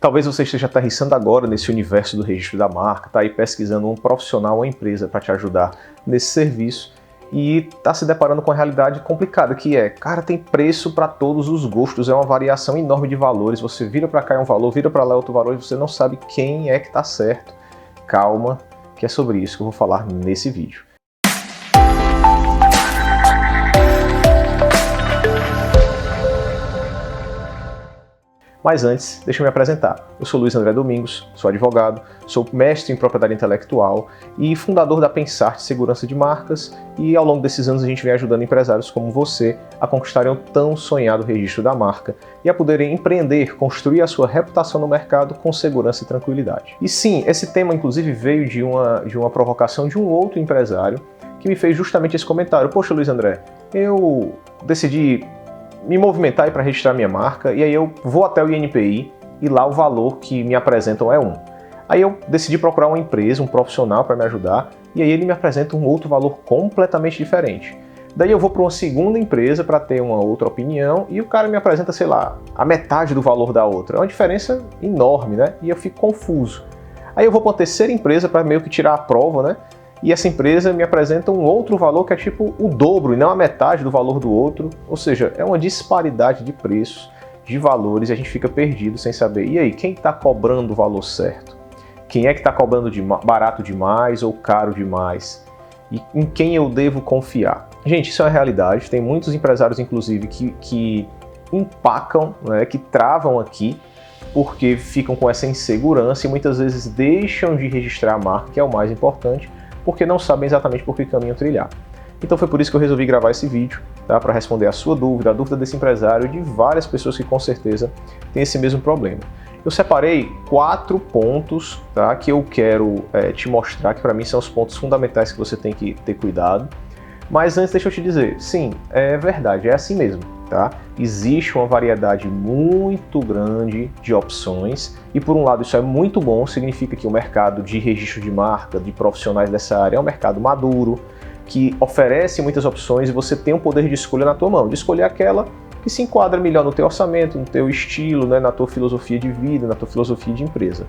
Talvez você esteja aterrissando agora nesse universo do registro da marca, está aí pesquisando um profissional ou empresa para te ajudar nesse serviço e está se deparando com a realidade complicada, que é, cara, tem preço para todos os gostos, é uma variação enorme de valores, você vira para cá é um valor, vira para lá é outro valor e você não sabe quem é que está certo. Calma, que é sobre isso que eu vou falar nesse vídeo. Mas antes, deixa eu me apresentar. Eu sou Luiz André Domingos, sou advogado, sou mestre em propriedade intelectual e fundador da Pensart Segurança de Marcas, e ao longo desses anos a gente vem ajudando empresários como você a conquistarem o tão sonhado registro da marca e a poderem empreender, construir a sua reputação no mercado com segurança e tranquilidade. E sim, esse tema inclusive veio de uma provocação de um outro empresário que me fez justamente esse comentário. Poxa, Luiz André, eu decidi me movimentar para registrar minha marca, e aí eu vou até o INPI e lá o valor que me apresentam é um. Aí eu decidi procurar uma empresa, um profissional para me ajudar, e aí ele me apresenta um outro valor completamente diferente. Daí eu vou para uma segunda empresa para ter uma outra opinião e o cara me apresenta, sei lá, a metade do valor da outra. É uma diferença enorme, né? E eu fico confuso. Aí eu vou para uma terceira empresa para meio que tirar a prova, né? E essa empresa me apresenta um outro valor que é tipo o dobro e não a metade do valor do outro. Ou seja, é uma disparidade de preços, de valores, e a gente fica perdido sem saber. E aí, quem está cobrando o valor certo? Quem é que está cobrando barato demais ou caro demais? E em quem eu devo confiar? Gente, isso é uma realidade. Tem muitos empresários, inclusive, que empacam, né, que travam aqui, porque ficam com essa insegurança e muitas vezes deixam de registrar a marca, que é o mais importante, porque não sabem exatamente por que caminho trilhar. Então foi por isso que eu resolvi gravar esse vídeo, tá? Para responder a sua dúvida, a dúvida desse empresário e de várias pessoas que com certeza têm esse mesmo problema. Eu separei 4 pontos, tá? Que eu quero te mostrar, que para mim são os pontos fundamentais que você tem que ter cuidado. Mas antes deixa eu te dizer, sim, é verdade, é assim mesmo. Tá? Existe uma variedade muito grande de opções e, por um lado, isso é muito bom, significa que o mercado de registro de marca, de profissionais dessa área, é um mercado maduro, que oferece muitas opções e você tem um poder de escolha na tua mão, de escolher aquela que se enquadra melhor no teu orçamento, no teu estilo, né, na tua filosofia de vida, na tua filosofia de empresa.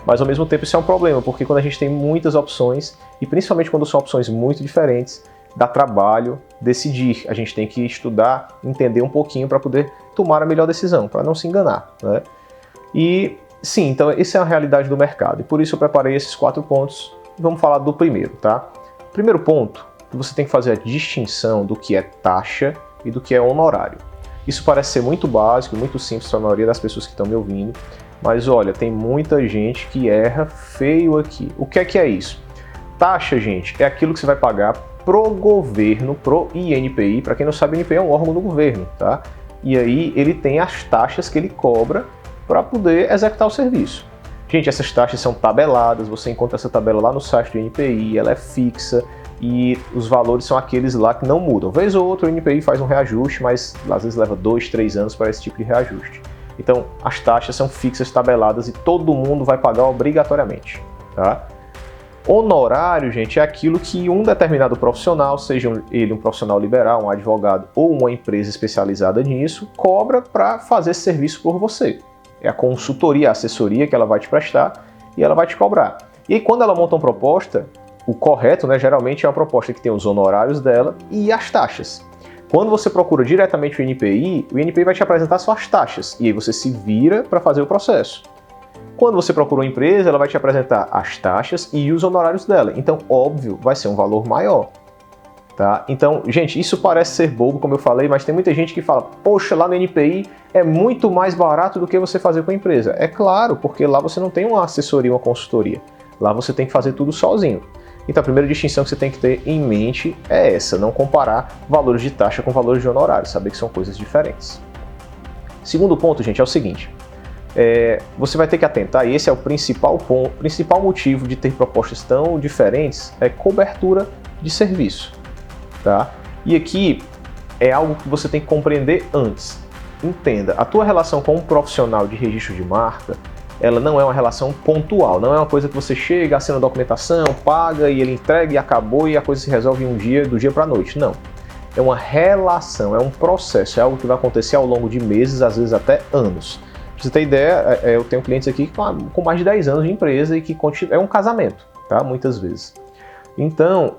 Mas, ao mesmo tempo, isso é um problema, porque quando a gente tem muitas opções, e principalmente quando são opções muito diferentes, dá trabalho decidir. A gente tem que estudar, entender um pouquinho para poder tomar a melhor decisão, para não se enganar, né? E sim, então essa é a realidade do mercado. E por isso eu preparei esses 4 pontos. Vamos falar do primeiro, tá? Primeiro ponto, você tem que fazer a distinção do que é taxa e do que é honorário. Isso parece ser muito básico, muito simples para a maioria das pessoas que estão me ouvindo, mas olha, tem muita gente que erra feio aqui. O que é isso? Taxa, gente, é aquilo que você vai pagar pro governo, pro INPI. Para quem não sabe, o INPI é um órgão do governo, tá? E aí ele tem as taxas que ele cobra para poder executar o serviço. Gente, essas taxas são tabeladas, você encontra essa tabela lá no site do INPI, ela é fixa e os valores são aqueles lá que não mudam. Vez ou outra o INPI faz um reajuste, mas às vezes leva 2, 3 anos para esse tipo de reajuste. Então as taxas são fixas, tabeladas e todo mundo vai pagar obrigatoriamente, tá? Honorário, gente, é aquilo que um determinado profissional, seja ele um profissional liberal, um advogado ou uma empresa especializada nisso, cobra para fazer esse serviço por você. É a consultoria, a assessoria que ela vai te prestar e ela vai te cobrar. E aí, quando ela monta uma proposta, o correto, né, geralmente é uma proposta que tem os honorários dela e as taxas. Quando você procura diretamente o INPI vai te apresentar suas taxas e aí você se vira para fazer o processo. Quando você procura uma empresa, ela vai te apresentar as taxas e os honorários dela. Então, óbvio, vai ser um valor maior. Tá? Então, gente, isso parece ser bobo, como eu falei, mas tem muita gente que fala, poxa, lá no INPI é muito mais barato do que você fazer com a empresa. É claro, porque lá você não tem uma assessoria, uma consultoria. Lá você tem que fazer tudo sozinho. Então, a primeira distinção que você tem que ter em mente é essa, não comparar valores de taxa com valores de honorário, saber que são coisas diferentes. Segundo ponto, gente, é o seguinte. Você vai ter que atentar, e esse é o principal motivo de ter propostas tão diferentes, é cobertura de serviço, tá? E aqui é algo que você tem que compreender antes. Entenda, a tua relação com um profissional de registro de marca, ela não é uma relação pontual, não é uma coisa que você chega, assina a documentação, paga e ele entrega e acabou e a coisa se resolve um dia, do dia para a noite, não. É uma relação, é um processo, é algo que vai acontecer ao longo de meses, às vezes até anos. Pra você ter ideia, eu tenho clientes aqui com mais de 10 anos de empresa e que é um casamento, tá? Muitas vezes. Então,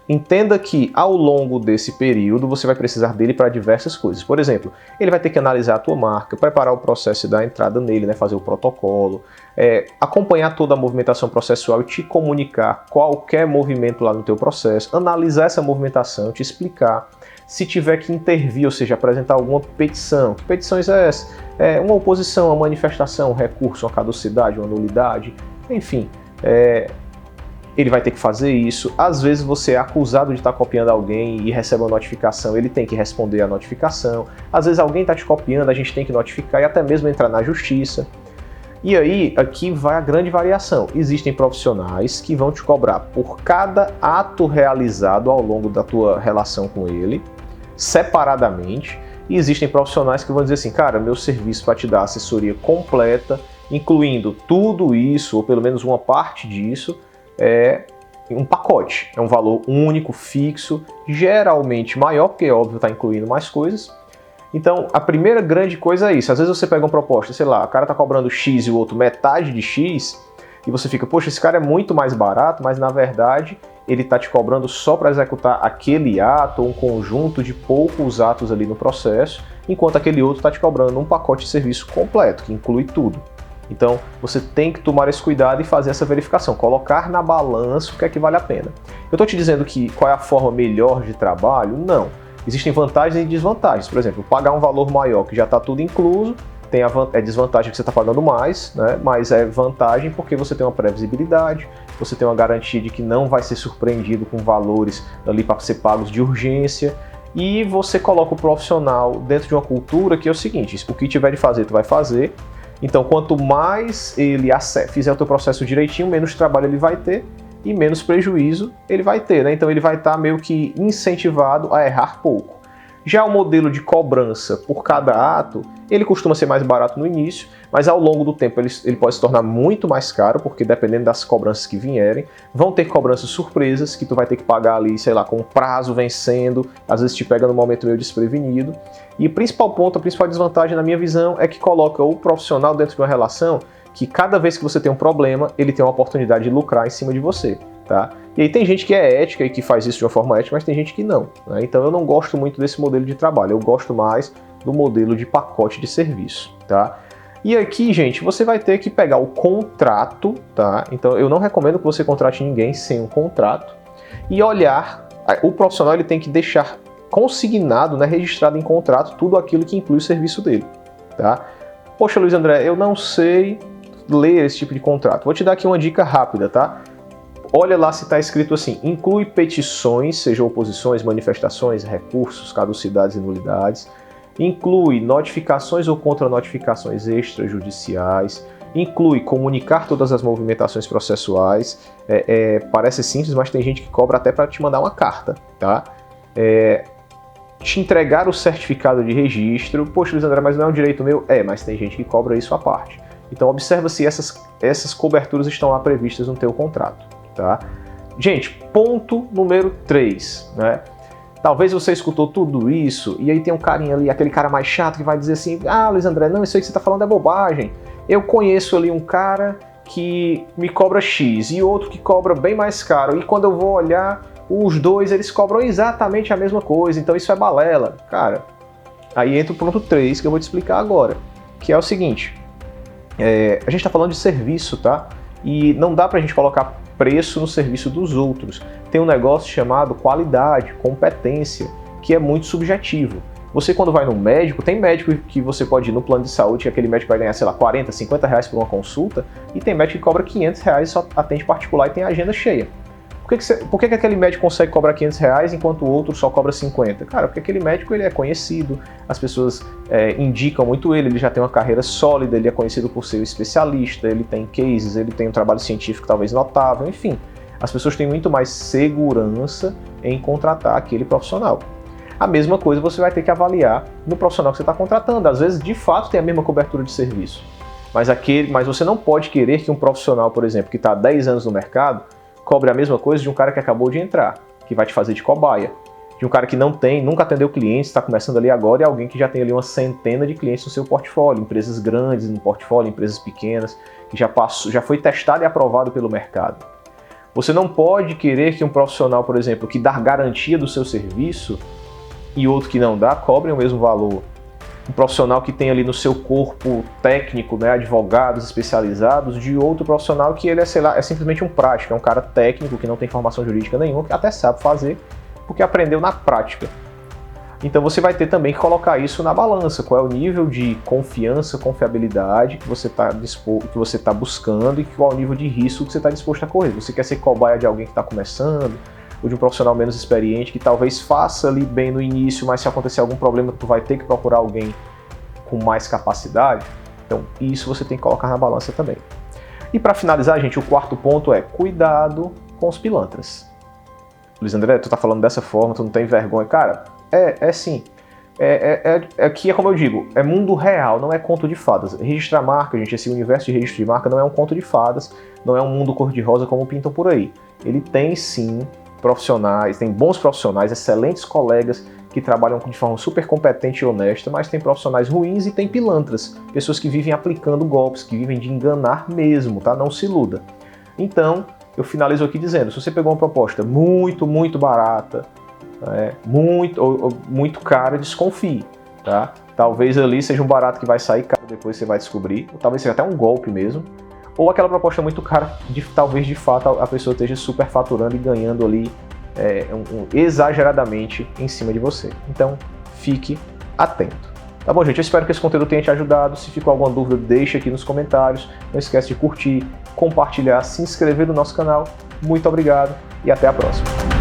entenda que ao longo desse período você vai precisar dele para diversas coisas. Por exemplo, ele vai ter que analisar a tua marca, preparar o processo da entrada nele, né, fazer o protocolo, acompanhar toda a movimentação processual e te comunicar qualquer movimento lá no teu processo, analisar essa movimentação, te explicar. Se tiver que intervir, ou seja, apresentar alguma petição. Que petições é essa? Uma oposição, uma manifestação, um recurso, uma caducidade, uma nulidade, enfim. Ele vai ter que fazer isso. Às vezes você é acusado de estar copiando alguém e recebe uma notificação, ele tem que responder a notificação. Às vezes alguém está te copiando, a gente tem que notificar e até mesmo entrar na justiça. E aí, aqui vai a grande variação. Existem profissionais que vão te cobrar por cada ato realizado ao longo da tua relação com ele, separadamente. E existem profissionais que vão dizer assim, cara, meu serviço para te dar assessoria completa, incluindo tudo isso, ou pelo menos uma parte disso, é um pacote. É um valor único, fixo, geralmente maior, porque óbvio está incluindo mais coisas. Então, a primeira grande coisa é isso. Às vezes você pega uma proposta, sei lá, o cara está cobrando X e o outro metade de X, e você fica, poxa, esse cara é muito mais barato, mas na verdade ele está te cobrando só para executar aquele ato ou um conjunto de poucos atos ali no processo, enquanto aquele outro está te cobrando um pacote de serviço completo, que inclui tudo. Então, você tem que tomar esse cuidado e fazer essa verificação, colocar na balança o que é que vale a pena. Eu estou te dizendo que qual é a forma melhor de trabalho? Não. Existem vantagens e desvantagens. Por exemplo, pagar um valor maior que já está tudo incluso, tem a desvantagem que você está pagando mais, né? Mas é vantagem porque você tem uma previsibilidade, você tem uma garantia de que não vai ser surpreendido com valores ali para ser pagos de urgência, e você coloca o profissional dentro de uma cultura que é o seguinte, o que tiver de fazer, tu vai fazer. Então, quanto mais ele fizer o teu processo direitinho, menos trabalho ele vai ter e menos prejuízo ele vai ter, né? Então, ele vai estar meio que incentivado a errar pouco. Já o modelo de cobrança por cada ato, ele costuma ser mais barato no início, mas ao longo do tempo ele pode se tornar muito mais caro, porque dependendo das cobranças que vierem, vão ter cobranças surpresas que tu vai ter que pagar ali, sei lá, com o prazo vencendo, às vezes te pega no momento meio desprevenido. E o principal ponto, a principal desvantagem na minha visão é que coloca o profissional dentro de uma relação que cada vez que você tem um problema, ele tem uma oportunidade de lucrar em cima de você, tá? E aí tem gente que é ética e que faz isso de uma forma ética, mas tem gente que não, né? Então eu não gosto muito desse modelo de trabalho, eu gosto mais do modelo de pacote de serviço, tá? E aqui, gente, você vai ter que pegar o contrato, tá? Então eu não recomendo que você contrate ninguém sem um contrato e olhar, o profissional ele tem que deixar consignado, né, registrado em contrato, tudo aquilo que inclui o serviço dele, tá? Poxa, Luiz André, eu não sei ler esse tipo de contrato. Vou te dar aqui uma dica rápida, tá? Olha lá se está escrito assim, inclui petições, seja oposições, manifestações, recursos, caducidades e nulidades, inclui notificações ou contra-notificações extrajudiciais, inclui comunicar todas as movimentações processuais, parece simples, mas tem gente que cobra até para te mandar uma carta, tá? Te entregar o certificado de registro. Poxa, Luiz André, mas não é um direito meu? Mas tem gente que cobra isso à parte. Então observa se essas coberturas estão lá previstas no teu contrato, tá? Gente, ponto número 3, né? Talvez você escutou tudo isso e aí tem um carinha ali, aquele cara mais chato que vai dizer assim, ah, Luiz André, não, isso aí que você está falando é bobagem. Eu conheço ali um cara que me cobra X e outro que cobra bem mais caro, e quando eu vou olhar, os dois eles cobram exatamente a mesma coisa, então isso é balela. Cara, aí entra o ponto 3 que eu vou te explicar agora, que é o seguinte, a gente está falando de serviço, tá? E não dá pra gente colocar preço no serviço dos outros. Tem um negócio chamado qualidade, competência, que é muito subjetivo. Você quando vai no médico, tem médico que você pode ir no plano de saúde, que aquele médico vai ganhar, sei lá, 40, 50 reais por uma consulta, e tem médico que cobra 500 reais e só atende particular e tem a agenda cheia. Por que aquele médico consegue cobrar 500 reais enquanto o outro só cobra 50? Cara, porque aquele médico ele é conhecido, as pessoas indicam muito ele já tem uma carreira sólida, ele é conhecido por ser um especialista, ele tem cases, ele tem um trabalho científico talvez notável, enfim. As pessoas têm muito mais segurança em contratar aquele profissional. A mesma coisa você vai ter que avaliar no profissional que você está contratando. Às vezes, de fato, tem a mesma cobertura de serviço. Mas você não pode querer que um profissional, por exemplo, que está há 10 anos no mercado, cobre a mesma coisa de um cara que acabou de entrar, que vai te fazer de cobaia. de um cara que não tem, nunca atendeu clientes, está começando ali agora, e alguém que já tem ali uma centena de clientes no seu portfólio, empresas grandes no portfólio, empresas pequenas, que já foi testado e aprovado pelo mercado. Você não pode querer que um profissional, por exemplo, que dá garantia do seu serviço e outro que não dá, cobrem o mesmo valor. Um profissional que tem ali no seu corpo técnico, né, advogados especializados, de outro profissional que ele é, sei lá, é simplesmente um prático, é um cara técnico que não tem formação jurídica nenhuma, que até sabe fazer, porque aprendeu na prática. Então você vai ter também que colocar isso na balança, qual é o nível de confiança, confiabilidade que você está buscando e qual é o nível de risco que você está disposto a correr. Você quer ser cobaia de alguém que está começando, ou de um profissional menos experiente que talvez faça ali bem no início, mas se acontecer algum problema tu vai ter que procurar alguém com mais capacidade. Então isso você tem que colocar na balança também. E para finalizar, gente, o quarto ponto é cuidado com os pilantras. Luiz André, tu tá falando dessa forma, tu não tem vergonha. Cara, sim. Aqui é como eu digo, é mundo real, não é conto de fadas. Registrar marca, gente, esse universo de registro de marca não é um conto de fadas, não é um mundo cor-de-rosa como pintam por aí. Ele tem sim profissionais, tem bons profissionais, excelentes colegas que trabalham de forma super competente e honesta, mas tem profissionais ruins e tem pilantras, pessoas que vivem aplicando golpes, que vivem de enganar mesmo, tá? Não se iluda. Então, eu finalizo aqui dizendo, se você pegou uma proposta muito barata, muito cara, desconfie, tá? Talvez ali seja um barato que vai sair caro, depois você vai descobrir, ou talvez seja até um golpe mesmo, ou aquela proposta muito cara, talvez de fato a pessoa esteja super faturando e ganhando ali exageradamente em cima de você. Então, fique atento. Tá bom, gente? Eu espero que esse conteúdo tenha te ajudado. Se ficou alguma dúvida, deixa aqui nos comentários. Não esquece de curtir, compartilhar, se inscrever no nosso canal. Muito obrigado e até a próxima.